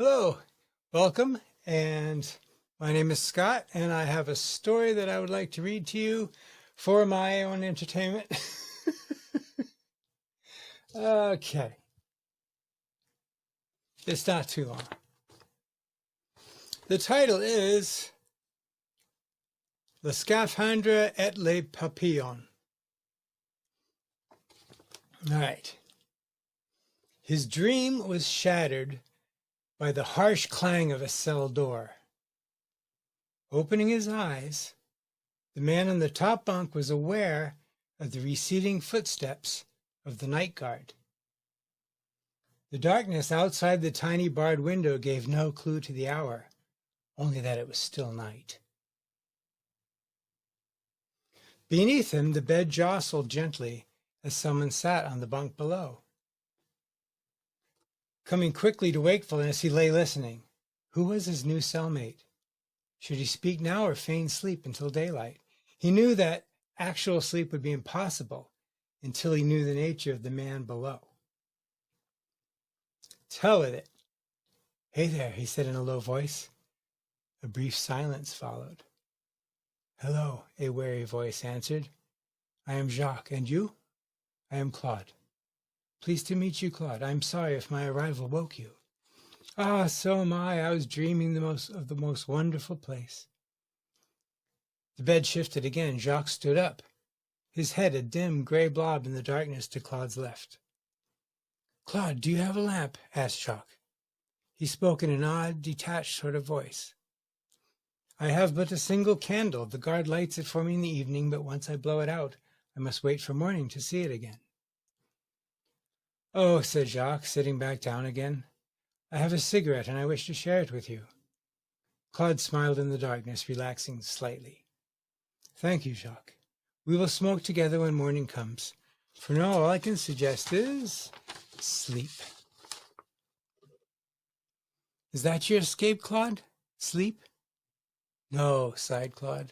Hello, welcome, and my name is Scott, and I have a story that I would like to read to you for my own entertainment. Okay, it's not too long. The title is Le Scaphandre et les Papillion. All right. His dream was shattered by the harsh clang of a cell door. Opening his eyes, the man on the top bunk was aware of the receding footsteps of the night guard. The darkness outside the tiny barred window gave no clue to the hour, only that it was still night. Beneath him, the bed jostled gently as someone sat on the bunk below. Coming quickly to wakefulness, he lay listening. Who was his new cellmate? Should he speak now or feign sleep until daylight? He knew that actual sleep would be impossible until he knew the nature of the man below. Tell it. Hey there, he said in a low voice. A brief silence followed. Hello, a wary voice answered. I am Jacques, and you? I am Claude. Pleased to meet you, Claude. I'm sorry if my arrival woke you. Ah, so am I. I was dreaming of the most wonderful place. The bed shifted again. Jacques stood up, his head a dim gray blob in the darkness to Claude's left. Claude, do you have a lamp? Asked Jacques. He spoke in an odd, detached sort of voice. I have but a single candle. The guard lights it for me in the evening, but once I blow it out, I must wait for morning to see it again. Oh, said Jacques, sitting back down again. I have a cigarette, and I wish to share it with you. Claude smiled in the darkness, relaxing slightly. Thank you, Jacques. We will smoke together when morning comes. For now, all I can suggest is sleep. Is that your escape, Claude? Sleep? No, sighed Claude.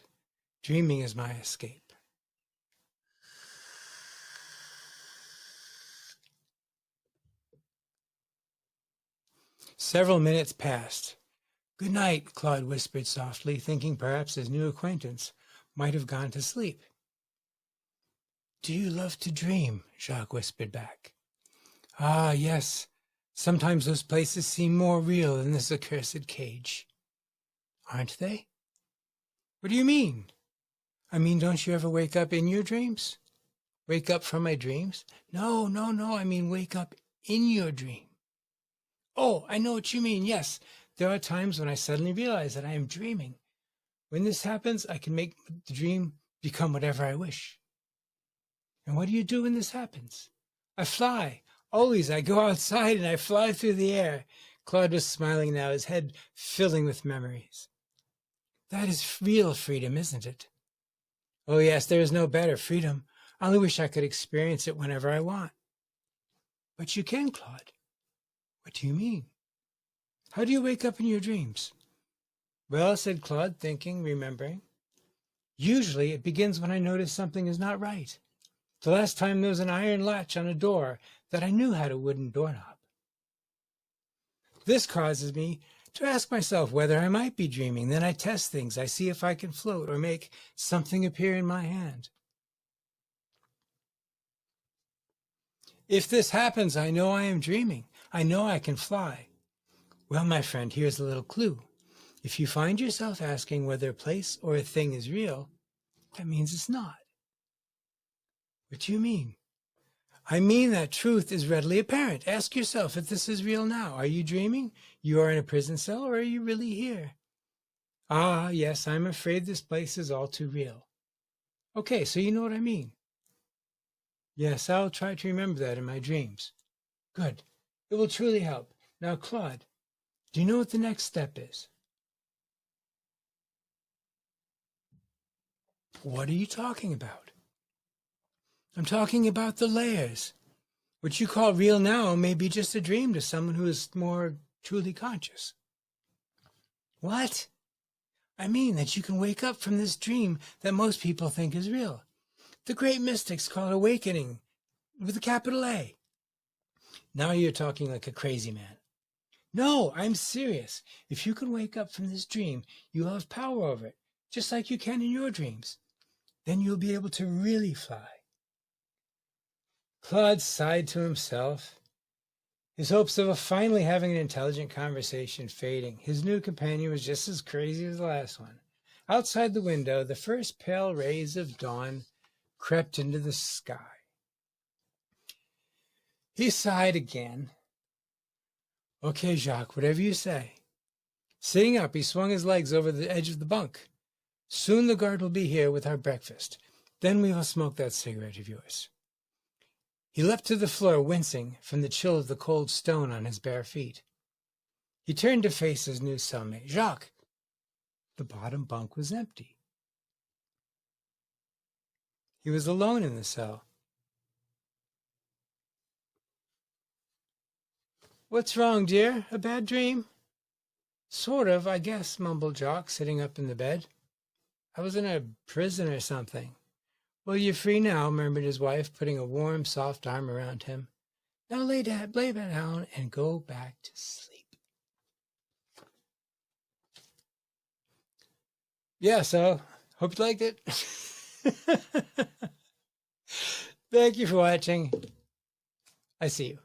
Dreaming is my escape. Several minutes passed. Good night, Claude whispered softly, thinking perhaps his new acquaintance might have gone to sleep. Do you love to dream? Jacques whispered back. Ah, yes. Sometimes those places seem more real than this accursed cage. Aren't they? What do you mean? I mean, don't you ever wake up in your dreams? Wake up from my dreams? No. I mean, wake up in your dream. Oh, I know what you mean. Yes, there are times when I suddenly realize that I am dreaming. When this happens, I can make the dream become whatever I wish. And what do you do when this happens? I fly. Always, I go outside and I fly through the air. Claude was smiling now, his head filling with memories. That is real freedom, isn't it? Oh, yes, there is no better freedom. I only wish I could experience it whenever I want. But you can, Claude. What do you mean? How do you wake up in your dreams? Well, said Claude, thinking, remembering. Usually it begins when I notice something is not right. The last time there was an iron latch on a door that I knew had a wooden doorknob. This causes me to ask myself whether I might be dreaming. Then I test things. I see if I can float or make something appear in my hand. If this happens, I know I am dreaming. I know I can fly. Well, my friend, here's a little clue. If you find yourself asking whether a place or a thing is real, that means it's not. What do you mean? I mean that truth is readily apparent. Ask yourself if this is real now. Are you dreaming? You are in a prison cell, or are you really here? Ah, yes, I'm afraid this place is all too real. Okay, so you know what I mean. Yes, I'll try to remember that in my dreams. Good. It will truly help. Now, Claude, do you know what the next step is? What are you talking about? I'm talking about the layers. What you call real now may be just a dream to someone who is more truly conscious. What? I mean that you can wake up from this dream that most people think is real. The great mystics call it awakening, with a capital A. Now you're talking like a crazy man. No, I'm serious. If you can wake up from this dream, you'll have power over it, just like you can in your dreams. Then you'll be able to really fly. Claude sighed to himself, his hopes of finally having an intelligent conversation fading. His new companion was just as crazy as the last one. Outside the window, the first pale rays of dawn crept into the sky. He sighed again. Okay, Jacques, whatever you say. Sitting up, he swung his legs over the edge of the bunk. Soon the guard will be here with our breakfast. Then we will smoke that cigarette of yours. He leapt to the floor, wincing from the chill of the cold stone on his bare feet. He turned to face his new cellmate. Jacques! The bottom bunk was empty. He was alone in the cell. What's wrong, dear? A bad dream? Sort of, I guess, mumbled Jacques, sitting up in the bed. I was in a prison or something. Well, you're free now, murmured his wife, putting a warm, soft arm around him. Now lay down and go back to sleep. Yeah, so, hope you liked it. Thank you for watching. I see you.